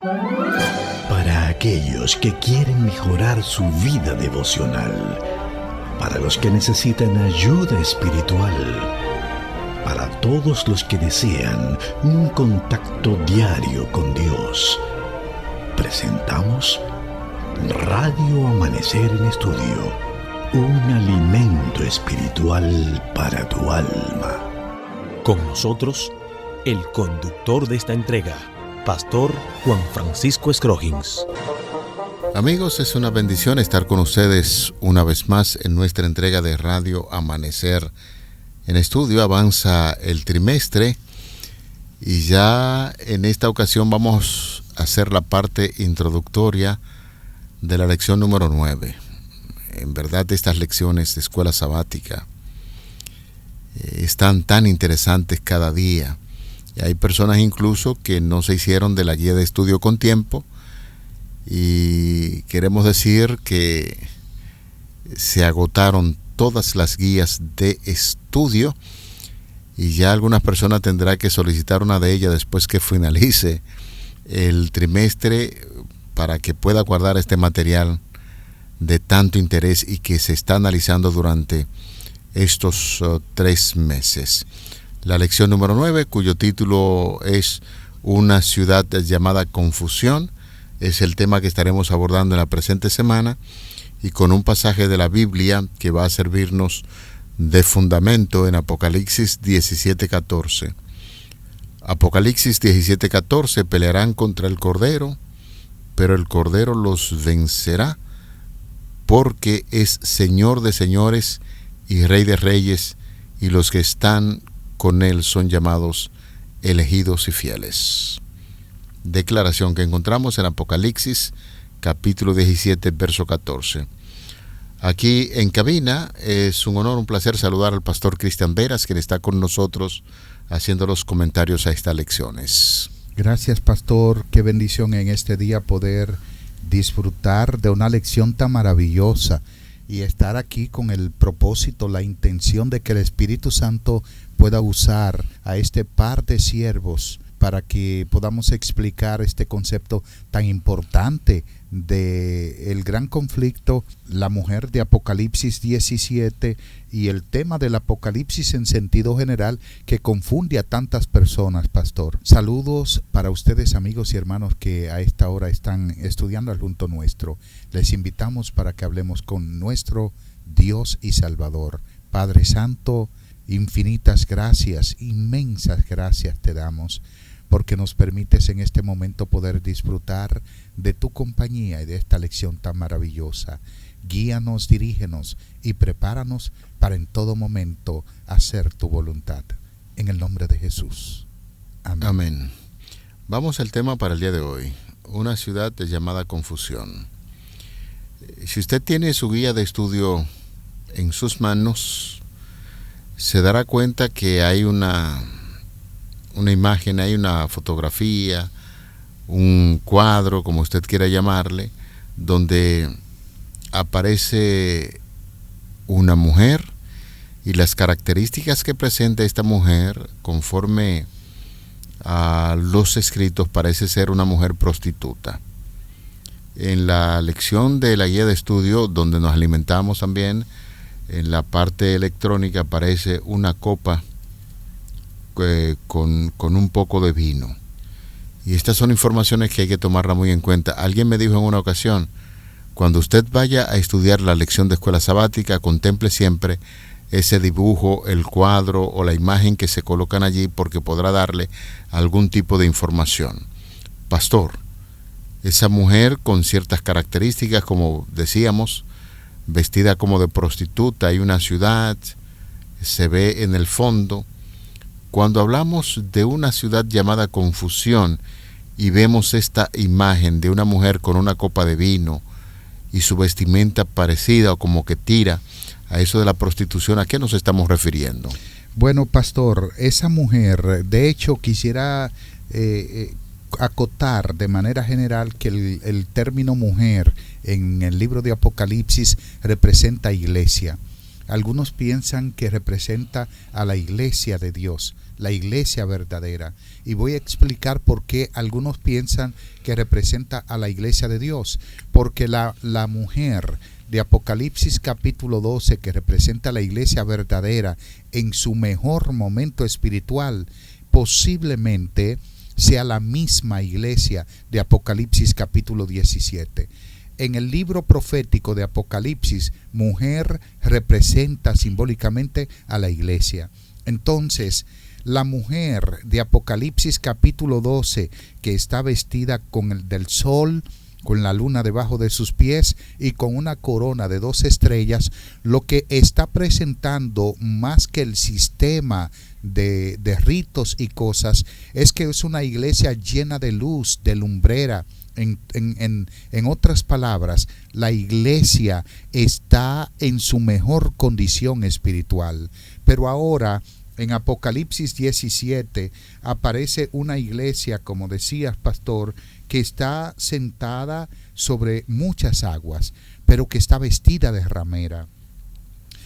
Para aquellos que quieren mejorar su vida devocional, para los que necesitan ayuda espiritual, para todos los que desean un contacto diario con Dios, presentamos Radio Amanecer en Estudio, un alimento espiritual para tu alma. Con nosotros, el conductor de esta entrega, Pastor Juan Francisco Scroggins. Amigos, es una bendición estar con ustedes una vez más en nuestra entrega de Radio Amanecer en Estudio. Avanza el trimestre y ya en esta ocasión vamos a hacer la parte introductoria de la lección número 9. En verdad, estas lecciones de escuela sabática están tan interesantes cada día. Y hay personas incluso que no se hicieron de la guía de estudio con tiempo, y queremos decir que se agotaron todas las guías de estudio y ya algunas personas tendrán que solicitar una de ellas después que finalice el trimestre para que pueda guardar este material de tanto interés y que se está analizando durante estos 3 meses. La lección número 9, cuyo título es Una ciudad llamada confusión, es el tema que estaremos abordando en la presente semana, y con un pasaje de la Biblia que va a servirnos de fundamento en Apocalipsis 17:14. Apocalipsis 17:14, pelearán contra el Cordero, pero el Cordero los vencerá, porque es Señor de señores y Rey de reyes, y los que están con él son llamados elegidos y fieles. Declaración que encontramos en Apocalipsis capítulo 17, verso 14. Aquí en cabina es un honor, un placer saludar al pastor Cristian Veras, quien está con nosotros haciendo los comentarios a estas lecciones. Gracias, pastor. Qué bendición en este día poder disfrutar de una lección tan maravillosa y estar aquí con el propósito, la intención de que el Espíritu Santo pueda usar a este par de siervos para que podamos explicar este concepto tan importante de el gran conflicto, la mujer de Apocalipsis 17 y el tema del Apocalipsis en sentido general que confunde a tantas personas, pastor. Saludos para ustedes, amigos y hermanos que a esta hora están estudiando al junto nuestro. Les invitamos para que hablemos con nuestro Dios y Salvador. Padre Santo, infinitas gracias, inmensas gracias te damos, porque nos permites en este momento poder disfrutar de tu compañía y de esta lección tan maravillosa. Guíanos, dirígenos y prepáranos para en todo momento hacer tu voluntad. En el nombre de Jesús. Amén. Amén. Vamos al tema para el día de hoy. Una ciudad llamada confusión. Si usted tiene su guía de estudio en sus manos, se dará cuenta que hay una imagen, hay una fotografía, un cuadro, como usted quiera llamarle, donde aparece una mujer y las características que presenta esta mujer, conforme a los escritos, parece ser una mujer prostituta. En la lección de la guía de estudio, donde nos alimentamos también, en la parte electrónica aparece una copa con un poco de vino. Y estas son informaciones que hay que tomarla muy en cuenta. Alguien me dijo en una ocasión, cuando usted vaya a estudiar la lección de escuela sabática, contemple siempre ese dibujo, el cuadro o la imagen que se colocan allí, porque podrá darle algún tipo de información. Pastor, esa mujer con ciertas características, como decíamos, vestida como de prostituta, hay una ciudad, se ve en el fondo. Cuando hablamos de una ciudad llamada confusión y vemos esta imagen de una mujer con una copa de vino y su vestimenta parecida o como que tira a eso de la prostitución, ¿a qué nos estamos refiriendo? Bueno, pastor, esa mujer, de hecho quisiera acotar de manera general que el término mujer en el libro de Apocalipsis representa iglesia. algunos piensan que representa a la iglesia de Dios, la iglesia verdadera. Y voy a explicar por qué algunos piensan que representa a la iglesia de Dios. Porque la mujer de Apocalipsis capítulo 12, que representa a la iglesia verdadera en su mejor momento espiritual, posiblemente sea la misma iglesia de Apocalipsis capítulo 17. En el libro profético de Apocalipsis, mujer representa simbólicamente a la iglesia. Entonces, la mujer de Apocalipsis capítulo 12, que está vestida con el del sol, con la luna debajo de sus pies y con una corona de 2 estrellas, lo que está presentando más que el sistema de ritos y cosas, es que es una iglesia llena de luz, de lumbrera. En otras palabras, la iglesia está en su mejor condición espiritual. Pero ahora, en Apocalipsis 17, aparece una iglesia, como decías, pastor, que está sentada sobre muchas aguas, pero que está vestida de ramera.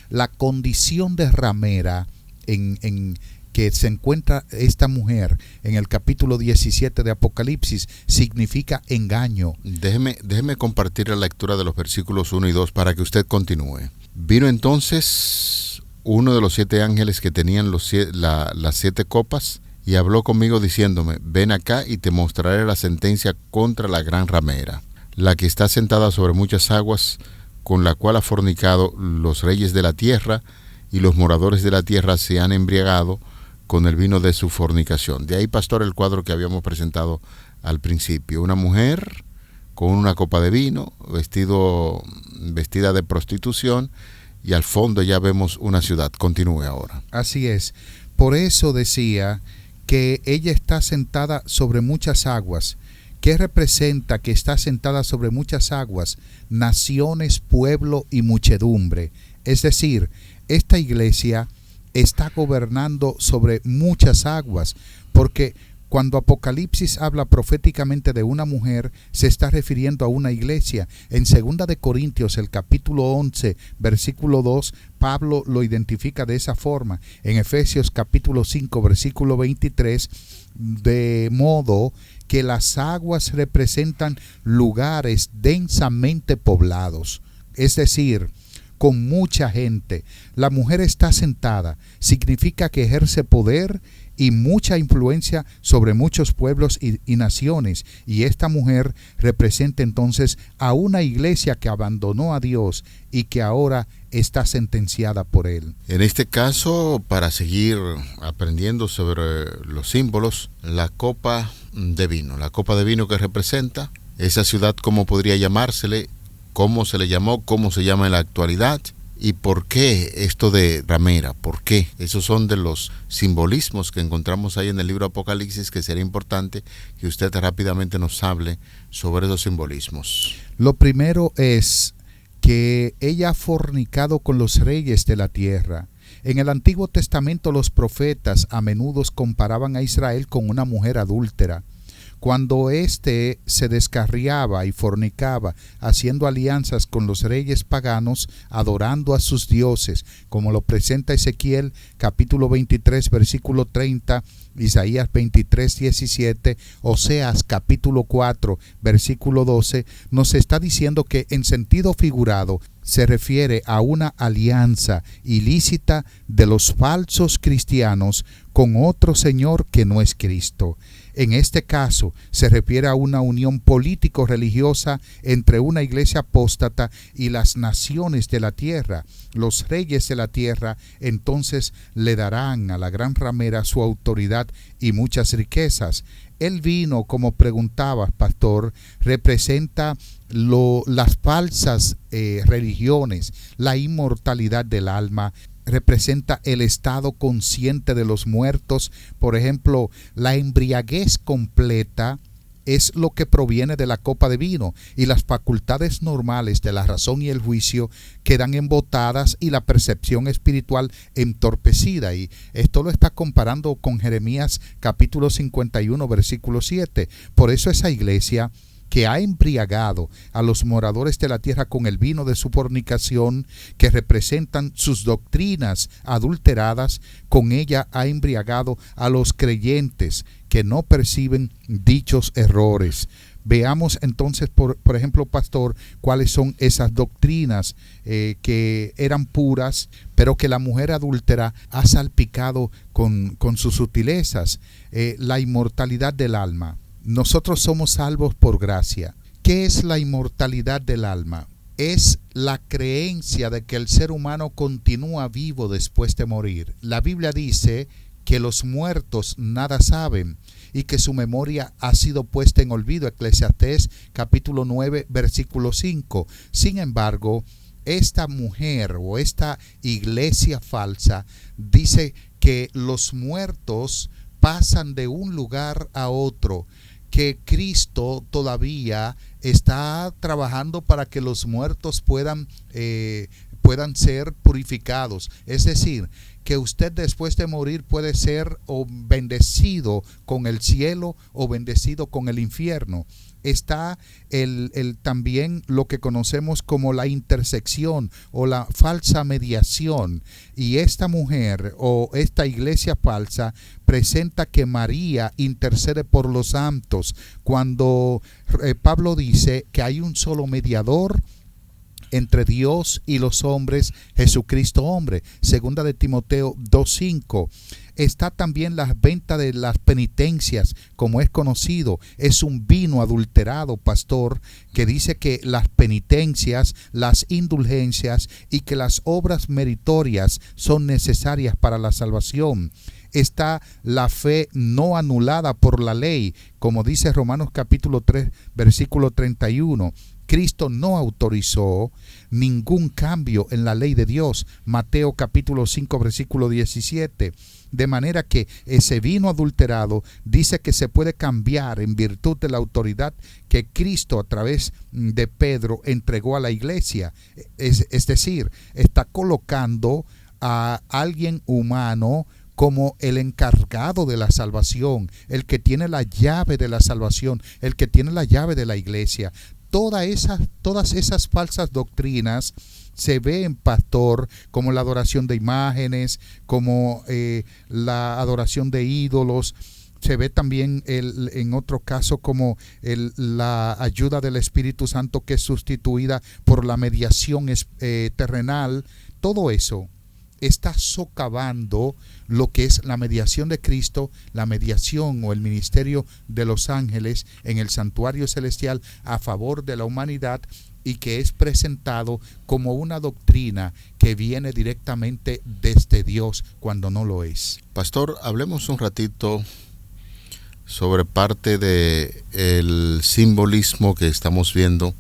La condición de ramera en que se encuentra esta mujer en el capítulo 17 de Apocalipsis significa engaño. Déjeme compartir la lectura de los versículos 1 y 2 para que usted continúe. Vino entonces uno de los 7 ángeles que tenían las 7 copas y habló conmigo diciéndome: ven acá y te mostraré la sentencia contra la gran ramera, la que está sentada sobre muchas aguas, con la cual ha fornicado los reyes de la tierra, y los moradores de la tierra se han embriagado con el vino de su fornicación. De ahí, pastor, el cuadro que habíamos presentado al principio. Una mujer con una copa de vino, vestida de prostitución, y al fondo ya vemos una ciudad. Continúe ahora. Así es. Por eso decía que ella está sentada sobre muchas aguas. ¿Qué representa que está sentada sobre muchas aguas? Naciones, pueblo y muchedumbre. Es decir, esta iglesia está gobernando sobre muchas aguas, porque cuando Apocalipsis habla proféticamente de una mujer, se está refiriendo a una iglesia. En 2 de Corintios, el capítulo 11, versículo 2, Pablo lo identifica de esa forma. En Efesios capítulo 5, versículo 23, de modo que las aguas representan lugares densamente poblados, es decir, con mucha gente. La mujer está sentada, significa que ejerce poder y mucha influencia sobre muchos pueblos y naciones. Y esta mujer representa entonces a una iglesia que abandonó a Dios y que ahora está sentenciada por él. En este caso, para seguir aprendiendo sobre los símbolos, la copa de vino que representa esa ciudad, ¿cómo podría llamársele? ¿Cómo se le llamó? ¿Cómo se llama en la actualidad? ¿Y por qué esto de ramera? ¿Por qué? Esos son de los simbolismos que encontramos ahí en el libro Apocalipsis, que sería importante que usted rápidamente nos hable sobre esos simbolismos. Lo primero es que ella ha fornicado con los reyes de la tierra. En el Antiguo Testamento los profetas a menudo comparaban a Israel con una mujer adúltera. Cuando éste se descarriaba y fornicaba, haciendo alianzas con los reyes paganos, adorando a sus dioses, como lo presenta Ezequiel capítulo 23, versículo 30, Isaías 23, 17, Oseas capítulo 4, versículo 12, nos está diciendo que en sentido figurado se refiere a una alianza ilícita de los falsos cristianos con otro Señor que no es Cristo. En este caso se refiere a una unión político-religiosa entre una iglesia apóstata y las naciones de la tierra. Los reyes de la tierra entonces le darán a la gran ramera su autoridad y muchas riquezas. El vino, como preguntabas, pastor, representa las falsas religiones, la inmortalidad del alma, representa el estado consciente de los muertos. Por ejemplo, la embriaguez completa es lo que proviene de la copa de vino, y las facultades normales de la razón y el juicio quedan embotadas y la percepción espiritual entorpecida. Y esto lo está comparando con Jeremías capítulo 51, versículo 7. Por eso esa iglesia que ha embriagado a los moradores de la tierra con el vino de su fornicación, que representan sus doctrinas adulteradas, con ella ha embriagado a los creyentes que no perciben dichos errores. Veamos entonces, por ejemplo, pastor, cuáles son esas doctrinas que eran puras, pero que la mujer adúltera ha salpicado con sus sutilezas. La inmortalidad del alma. Nosotros somos salvos por gracia. ¿Qué es la inmortalidad del alma? Es la creencia de que el ser humano continúa vivo después de morir. La Biblia dice que los muertos nada saben y que su memoria ha sido puesta en olvido. Eclesiastés capítulo 9, versículo 5. Sin embargo, esta mujer o esta iglesia falsa dice que los muertos pasan de un lugar a otro, que Cristo todavía está trabajando para que los muertos puedan ser purificados. Es decir, que usted después de morir puede ser o bendecido con el cielo o bendecido con el infierno. Está también lo que conocemos como la intersección o la falsa mediación. Y esta mujer o esta iglesia falsa presenta que María intercede por los santos, cuando Pablo dice que hay un solo mediador entre Dios y los hombres, Jesucristo hombre. Segunda de Timoteo 2:5. Está también la venta de las penitencias, como es conocido. Es un vino adulterado, pastor, que dice que las penitencias, las indulgencias y que las obras meritorias son necesarias para la salvación. Está la fe no anulada por la ley, como dice Romanos capítulo 3, versículo 31. Cristo no autorizó ningún cambio en la ley de Dios. Mateo capítulo 5, versículo 17. De manera que ese vino adulterado dice que se puede cambiar en virtud de la autoridad que Cristo a través de Pedro entregó a la iglesia. Es decir, está colocando a alguien humano como el encargado de la salvación, el que tiene la llave de la salvación, el que tiene la llave de la iglesia. Todas esas falsas doctrinas se ven, pastor, como la adoración de imágenes, como la adoración de ídolos. Se ve también en otro caso como la ayuda del Espíritu Santo, que es sustituida por la mediación terrenal. Todo eso está socavando lo que es la mediación de Cristo, la mediación o el ministerio de los ángeles en el santuario celestial a favor de la humanidad, y que es presentado como una doctrina que viene directamente desde Dios cuando no lo es. Pastor, hablemos un ratito sobre parte del simbolismo que estamos viendo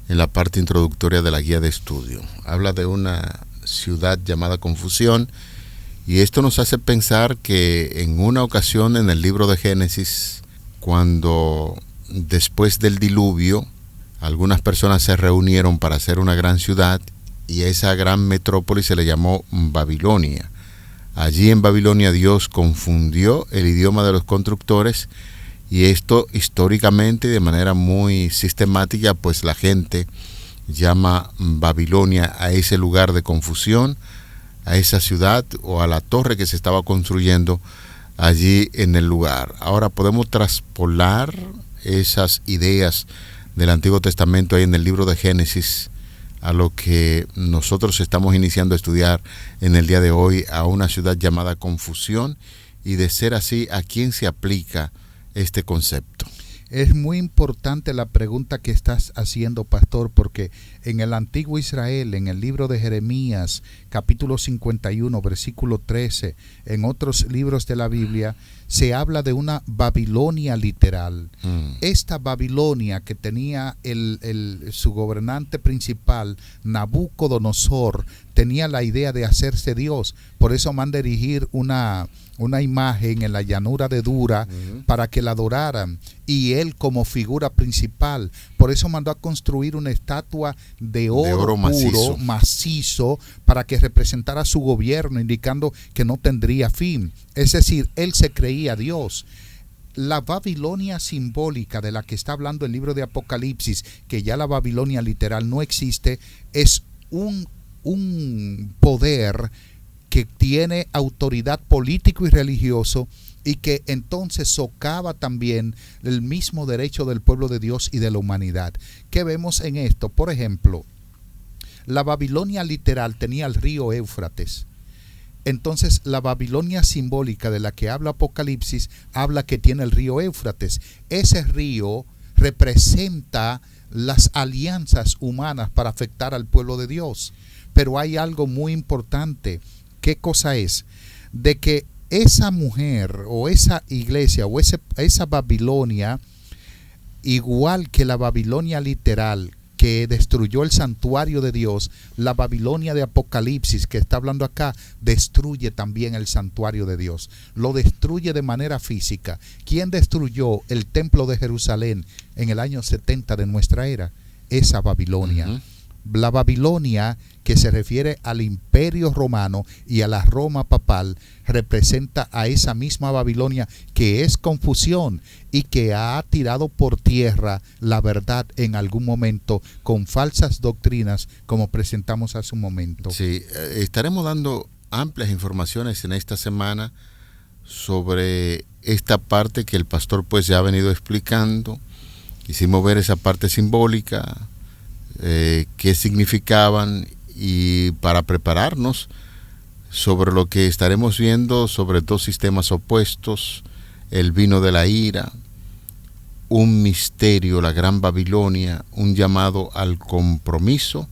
en la parte introductoria de la guía de estudio. Habla de una ciudad llamada Confusión, y esto nos hace pensar que en una ocasión en el libro de Génesis, cuando después del diluvio algunas personas se reunieron para hacer una gran ciudad, y a esa gran metrópoli se le llamó Babilonia. Allí en Babilonia Dios confundió el idioma de los constructores, y esto históricamente de manera muy sistemática, pues la gente llama Babilonia a ese lugar de confusión, a esa ciudad o a la torre que se estaba construyendo allí en el lugar. Ahora podemos traspolar esas ideas del Antiguo Testamento ahí en el libro de Génesis a lo que nosotros estamos iniciando a estudiar en el día de hoy, a una ciudad llamada Confusión, y de ser así, ¿a quién se aplica este concepto? Es muy importante la pregunta que estás haciendo, pastor, porque en el antiguo Israel, en el libro de Jeremías, capítulo 51, versículo 13, en otros libros de la Biblia, se habla de una Babilonia literal. Esta Babilonia que tenía su gobernante principal, Nabucodonosor, tenía la idea de hacerse Dios. Por eso manda erigir una imagen en la llanura de Dura para que la adoraran, y él como figura principal. Por eso mandó a construir una estatua de oro puro, macizo, para que representara su gobierno, indicando que no tendría fin. Es decir, él se creía Dios. la Babilonia simbólica de la que está hablando el libro de Apocalipsis, que ya la Babilonia literal no existe, es un poder que tiene autoridad político y religioso, y que entonces socava también el mismo derecho del pueblo de Dios y de la humanidad. ¿Qué vemos en esto? Por ejemplo, la Babilonia literal tenía el río Éufrates. Entonces la Babilonia simbólica de la que habla Apocalipsis habla que tiene el río Éufrates. Ese río representa las alianzas humanas para afectar al pueblo de Dios. Pero hay algo muy importante. ¿Qué cosa es? De que esa mujer o esa iglesia o esa Babilonia, igual que la Babilonia literal que destruyó el santuario de Dios, la Babilonia de Apocalipsis que está hablando acá destruye también el santuario de Dios. Lo destruye de manera física. ¿Quién destruyó el templo de Jerusalén en el año 70 de nuestra era? Esa Babilonia. La Babilonia, que se refiere al imperio romano y a la Roma papal, representa a esa misma Babilonia que es confusión y que ha tirado por tierra la verdad en algún momento con falsas doctrinas, como presentamos hace un momento. Sí, estaremos dando amplias informaciones en esta semana sobre esta parte que el pastor pues ya ha venido explicando. Quisimos ver esa parte simbólica, qué significaban, y para prepararnos sobre lo que estaremos viendo sobre dos sistemas opuestos, el vino de la ira, un misterio, la gran Babilonia, un llamado al compromiso,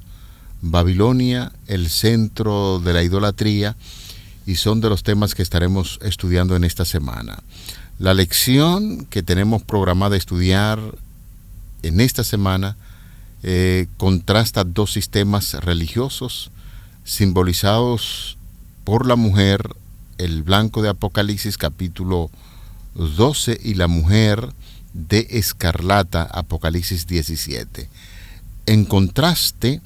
Babilonia, el centro de la idolatría, y son de los temas que estaremos estudiando en esta semana. La lección que tenemos programada estudiar en esta semana contrasta dos sistemas religiosos simbolizados por la mujer, el blanco de Apocalipsis capítulo 12 y la mujer de escarlata, Apocalipsis 17. En contraste,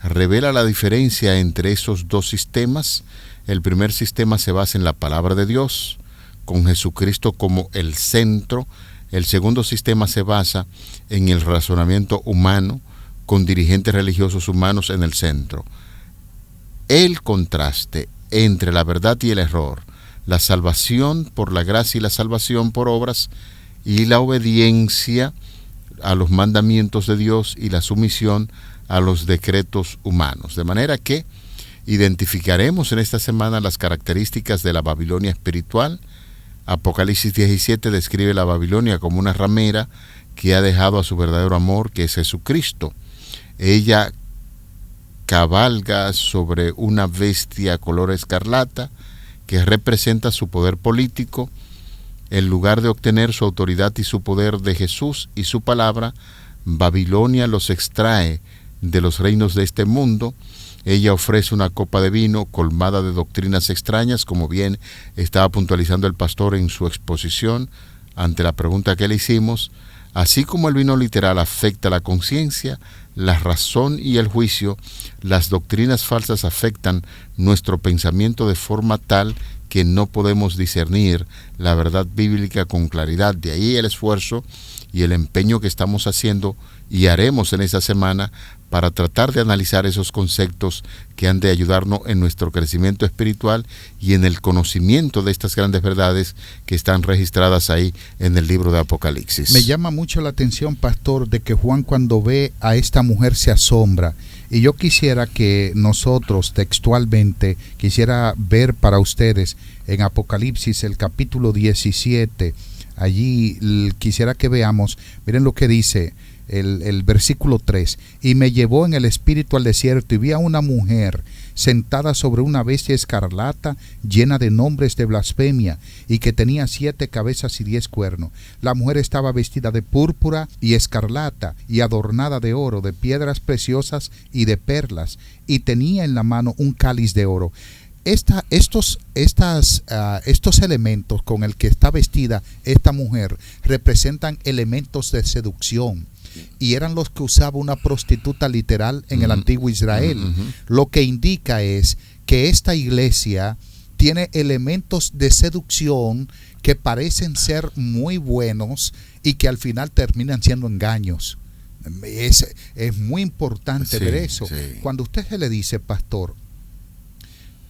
revela la diferencia entre esos dos sistemas. El primer sistema se basa en la palabra de Dios, con Jesucristo como el centro. El segundo sistema se basa en el razonamiento humano, con dirigentes religiosos humanos en el centro. El contraste entre la verdad y el error, la salvación por la gracia y la salvación por obras, y la obediencia a los mandamientos de Dios y la sumisión a los decretos humanos. De manera que identificaremos en esta semana las características de la Babilonia espiritual. Apocalipsis 17 describe la Babilonia como una ramera que ha dejado a su verdadero amor, que es Jesucristo. Ella cabalga sobre una bestia color escarlata que representa su poder político. En lugar de obtener su autoridad y su poder de Jesús y su palabra, Babilonia los extrae de los reinos de este mundo. Ella ofrece una copa de vino colmada de doctrinas extrañas, como bien estaba puntualizando el pastor en su exposición ante la pregunta que le hicimos. Así como el vino literal afecta la conciencia, la razón y el juicio, las doctrinas falsas afectan nuestro pensamiento de forma tal que no podemos discernir la verdad bíblica con claridad. De ahí el esfuerzo y el empeño que estamos haciendo y haremos en esta semana para tratar de analizar esos conceptos que han de ayudarnos en nuestro crecimiento espiritual y en el conocimiento de estas grandes verdades que están registradas ahí en el libro de Apocalipsis. Me llama mucho la atención, pastor, de que Juan, cuando ve a esta mujer, se asombra. Y yo quisiera que nosotros textualmente, quisiera ver para ustedes en Apocalipsis el capítulo 17, allí quisiera que veamos, miren lo que dice el versículo 3. Y me llevó en el espíritu al desierto y vi a una mujer sentada sobre una bestia escarlata llena de nombres de blasfemia y que tenía 7 cabezas y 10 cuernos. La mujer estaba vestida de púrpura y escarlata y adornada de oro, de piedras preciosas y de perlas, y tenía en la mano un cáliz de oro. Estos elementos con el que está vestida esta mujer representan elementos de seducción, y eran los que usaba una prostituta literal en el antiguo Israel. Lo que indica es que esta iglesia tiene elementos de seducción que parecen ser muy buenos y que al final terminan siendo engaños. Es muy importante ver eso. Cuando usted se le dice, pastor,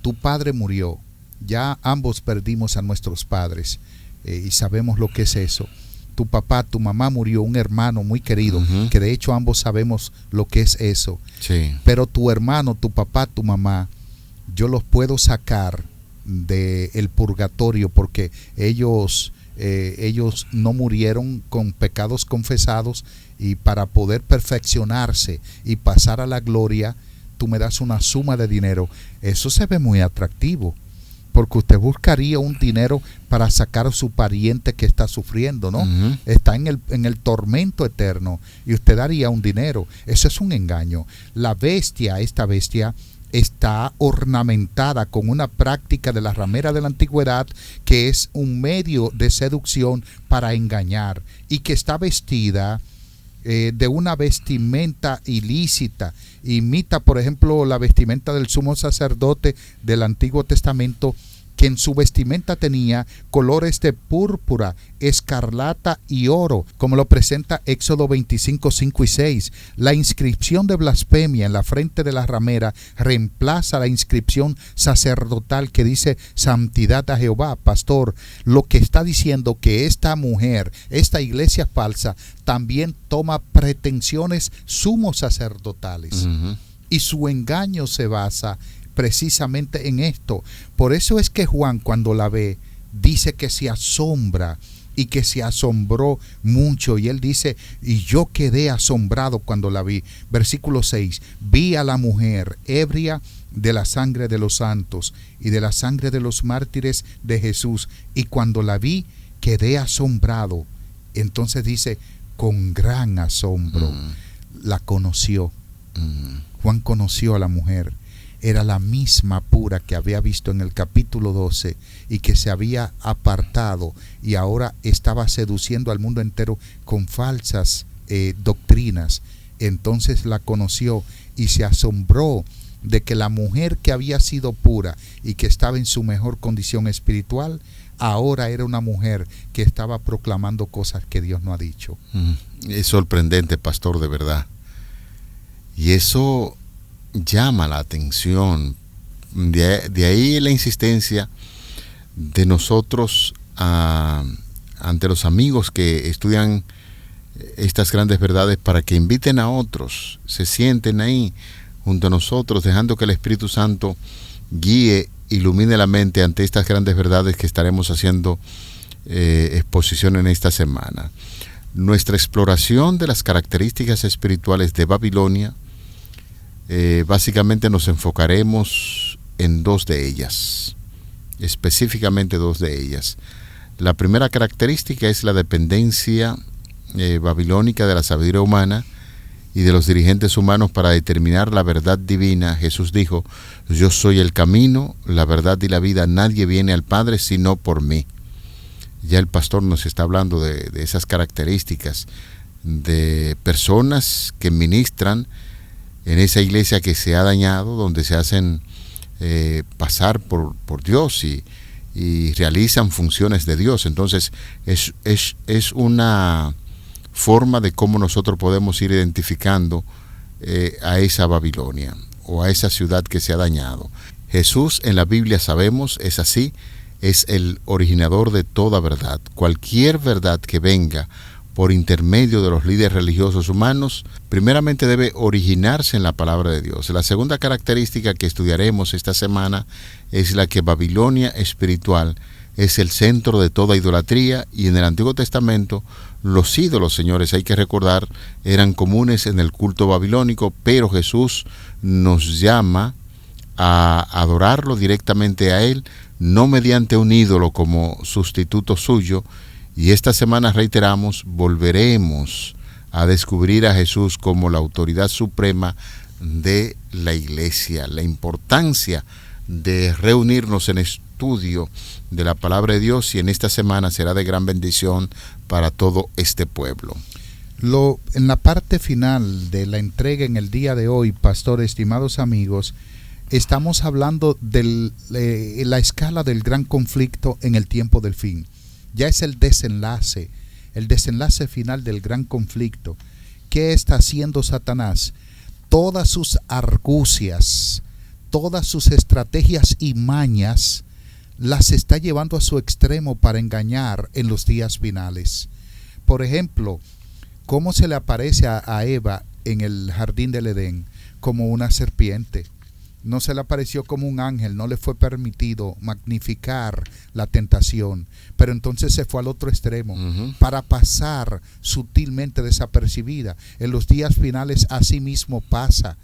tu padre murió, ya ambos perdimos a nuestros padres, y sabemos lo que es eso. Tu papá, tu mamá murió, un hermano muy querido, que de hecho ambos sabemos lo que es eso. Pero tu hermano, tu papá, tu mamá, yo los puedo sacar del purgatorio porque ellos no murieron con pecados confesados, y para poder perfeccionarse y pasar a la gloria, tú me das una suma de dinero. Eso se ve muy atractivo, porque usted buscaría un dinero para sacar a su pariente que está sufriendo, ¿no? Está en el tormento eterno, y usted daría un dinero. Eso es un engaño. Esta bestia está ornamentada con una práctica de la ramera de la antigüedad, que es un medio de seducción para engañar, y que está vestida de una vestimenta ilícita. Imita, por ejemplo, la vestimenta del sumo sacerdote del Antiguo Testamento, que en su vestimenta tenía colores de púrpura, escarlata y oro, como lo presenta Éxodo 25, 5 y 6. La inscripción de blasfemia en la frente de la ramera reemplaza la inscripción sacerdotal que dice santidad a Jehová. Pastor, lo que está diciendo que esta mujer, esta iglesia falsa, también toma pretensiones sumo sacerdotales. Y su engaño se basa precisamente en esto. Por eso es que Juan, cuando la ve, dice que se asombra, y que se asombró mucho. Y él dice, y yo quedé asombrado cuando la vi. Versículo 6, vi a la mujer ebria de la sangre de los santos y de la sangre de los mártires de Jesús, y cuando la vi quedé asombrado. Entonces dice, con gran asombro la conoció. Juan conoció a la mujer. Era la misma pura que había visto en el capítulo 12 y que se había apartado, y ahora estaba seduciendo al mundo entero con falsas doctrinas. Entonces la conoció y se asombró de que la mujer que había sido pura y que estaba en su mejor condición espiritual, ahora era una mujer que estaba proclamando cosas que Dios no ha dicho. Es sorprendente, pastor, de verdad. Y eso llama la atención. De ahí la insistencia de nosotros ante los amigos que estudian estas grandes verdades, para que inviten a otros, se sienten ahí junto a nosotros, dejando que el Espíritu Santo guíe, ilumine la mente ante estas grandes verdades que estaremos haciendo exposición en esta semana. Nuestra exploración de las características espirituales de Babilonia, básicamente nos enfocaremos en dos de ellas, específicamente dos de ellas. La primera característica es la dependencia babilónica de la sabiduría humana y de los dirigentes humanos para determinar la verdad divina. Jesús dijo, yo soy el camino, la verdad y la vida, nadie viene al Padre sino por mí. Ya el pastor nos está hablando de esas características de personas que ministran en esa iglesia que se ha dañado, donde se hacen pasar por Dios y realizan funciones de Dios. Entonces es una forma de cómo nosotros podemos ir identificando a esa Babilonia o a esa ciudad que se ha dañado. Jesús, en la Biblia sabemos, es así, es el originador de toda verdad. Cualquier verdad que venga por intermedio de los líderes religiosos humanos, primeramente debe originarse en la palabra de Dios. La segunda característica que estudiaremos esta semana es la que Babilonia espiritual es el centro de toda idolatría, y en el Antiguo Testamento los ídolos, señores, hay que recordar, eran comunes en el culto babilónico, pero Jesús nos llama a adorarlo directamente a Él, no mediante un ídolo como sustituto suyo. Y esta semana, reiteramos, volveremos a descubrir a Jesús como la autoridad suprema de la iglesia, la importancia de reunirnos en estudio de la palabra de Dios, y en esta semana será de gran bendición para todo este pueblo. En la parte final de la entrega en el día de hoy, pastor, estimados amigos, estamos hablando de la escala del gran conflicto en el tiempo del fin. ya es el desenlace final del gran conflicto. ¿Qué está haciendo Satanás? Todas sus argucias, todas sus estrategias y mañas las está llevando a su extremo para engañar en los días finales. Por ejemplo, ¿cómo se le aparece a Eva en el jardín del Edén? Como una serpiente. No se le apareció como un ángel, no le fue permitido magnificar la tentación, pero entonces se fue al otro extremo para pasar sutilmente desapercibida. En los días finales así mismo pasa,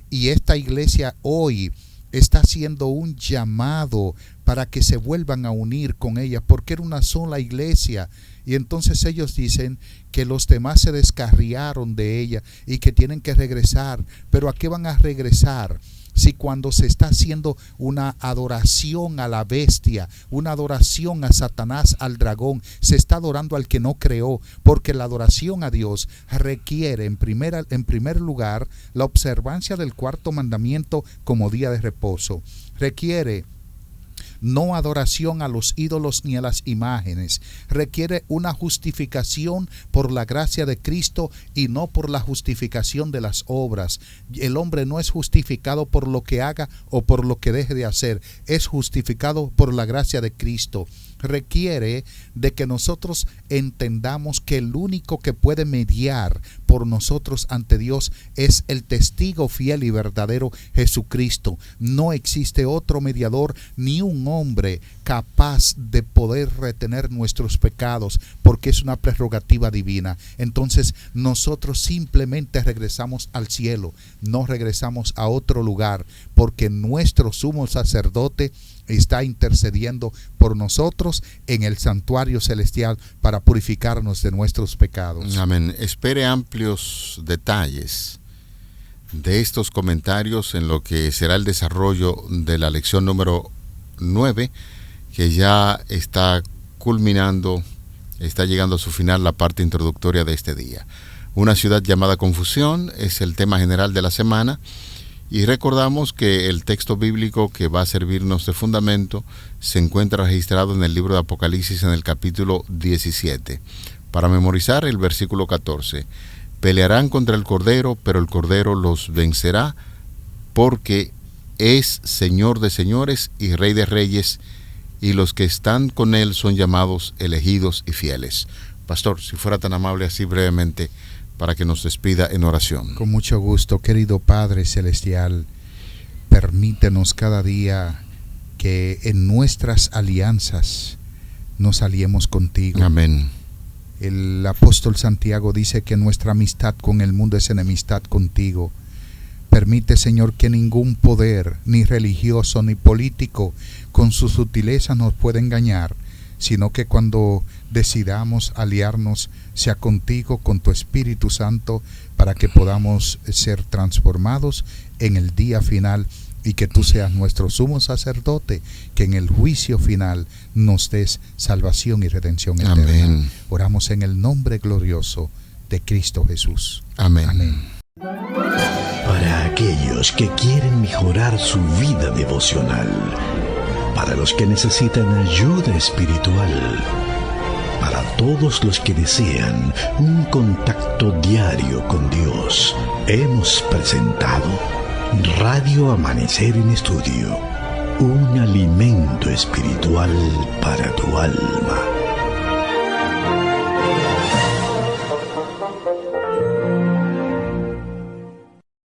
y esta iglesia hoy está haciendo un llamado para que se vuelvan a unir con ella, porque era una sola iglesia. Y entonces ellos dicen que los demás se descarriaron de ella y que tienen que regresar. ¿Pero a qué van a regresar? Si cuando se está haciendo una adoración a la bestia, una adoración a Satanás, al dragón, se está adorando al que no creó, porque la adoración a Dios requiere en primer lugar la observancia del cuarto mandamiento como día de reposo. Requiere no adoración a los ídolos ni a las imágenes. Requiere una justificación por la gracia de Cristo y no por la justificación de las obras. El hombre no es justificado por lo que haga o por lo que deje de hacer. Es justificado por la gracia de Cristo. Requiere de que nosotros entendamos que el único que puede mediar por nosotros ante Dios es el testigo fiel y verdadero, Jesucristo. No existe otro mediador ni un hombre capaz de poder retener nuestros pecados, porque es una prerrogativa divina. Entonces nosotros simplemente regresamos al cielo, no regresamos a otro lugar, porque nuestro sumo sacerdote está intercediendo por nosotros en el santuario celestial para purificarnos de nuestros pecados. Amén. Espere amplios detalles de estos comentarios en lo que será el desarrollo de la lección número 9, que ya está culminando, está llegando a su final la parte introductoria de este día. Una ciudad llamada confusión es el tema general de la semana. Y recordamos que el texto bíblico que va a servirnos de fundamento se encuentra registrado en el libro de Apocalipsis en el capítulo 17. Para memorizar, el versículo 14. Pelearán contra el Cordero, pero el Cordero los vencerá, porque es Señor de señores y Rey de reyes, y los que están con él son llamados elegidos y fieles. Pastor, si fuera tan amable así brevemente, para que nos despida en oración. Con mucho gusto, querido Padre Celestial, permítenos cada día que en nuestras alianzas nos aliemos contigo. Amén. El apóstol Santiago dice que nuestra amistad con el mundo es enemistad contigo. Permite, Señor, que ningún poder, ni religioso ni político, con su sutileza nos pueda engañar, sino que cuando decidamos aliarnos sea contigo, con tu Espíritu Santo, para que podamos ser transformados en el día final y que tú seas nuestro sumo sacerdote, que en el juicio final nos des salvación y redención eterna. Amén. Oramos en el nombre glorioso de Cristo Jesús. Amén. Amén. Para aquellos que quieren mejorar su vida devocional, para los que necesitan ayuda espiritual, para todos los que desean un contacto diario con Dios, hemos presentado Radio Amanecer en Estudio, un alimento espiritual para tu alma.